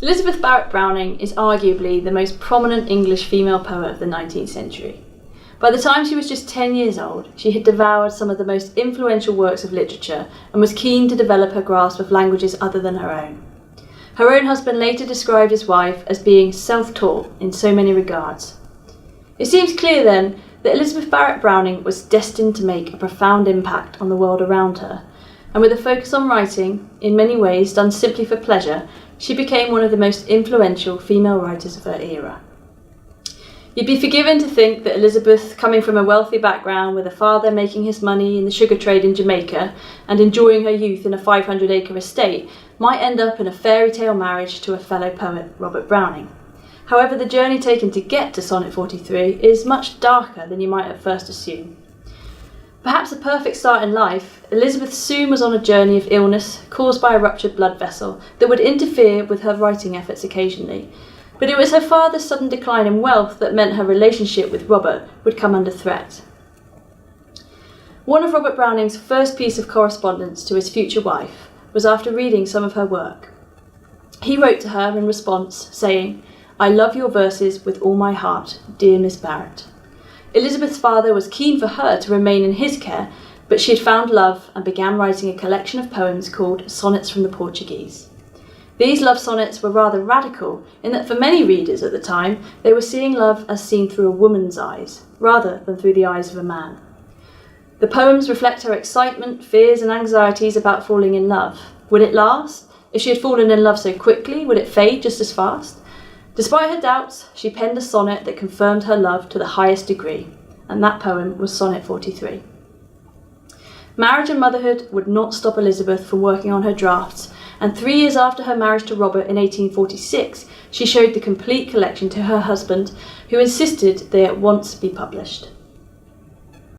Elizabeth Barrett Browning is arguably the most prominent English female poet of the 19th century. By the time she was just 10 years old, she had devoured some of the most influential works of literature and was keen to develop her grasp of languages other than her own. Her own husband later described his wife as being self-taught in so many regards. It seems clear then that Elizabeth Barrett Browning was destined to make a profound impact on the world around her, and with a focus on writing, in many ways done simply for pleasure, she became one of the most influential female writers of her era. You'd be forgiven to think that Elizabeth, coming from a wealthy background with a father making his money in the sugar trade in Jamaica and enjoying her youth in a 500-acre estate, might end up in a fairy tale marriage to a fellow poet, Robert Browning. However, the journey taken to get to Sonnet 43 is much darker than you might at first assume. Perhaps a perfect start in life, Elizabeth soon was on a journey of illness caused by a ruptured blood vessel that would interfere with her writing efforts occasionally. But it was her father's sudden decline in wealth that meant her relationship with Robert would come under threat. One of Robert Browning's first piece of correspondence to his future wife was after reading some of her work. He wrote to her in response, saying, "I love your verses with all my heart, dear Miss Barrett." Elizabeth's father was keen for her to remain in his care, but she had found love and began writing a collection of poems called Sonnets from the Portuguese. These love sonnets were rather radical in that for many readers at the time, they were seeing love as seen through a woman's eyes, rather than through the eyes of a man. The poems reflect her excitement, fears and anxieties about falling in love. Would it last? If she had fallen in love so quickly, would it fade just as fast? Despite her doubts, she penned a sonnet that confirmed her love to the highest degree, and that poem was Sonnet 43. Marriage and motherhood would not stop Elizabeth from working on her drafts, and 3 years after her marriage to Robert in 1846, she showed the complete collection to her husband, who insisted they at once be published.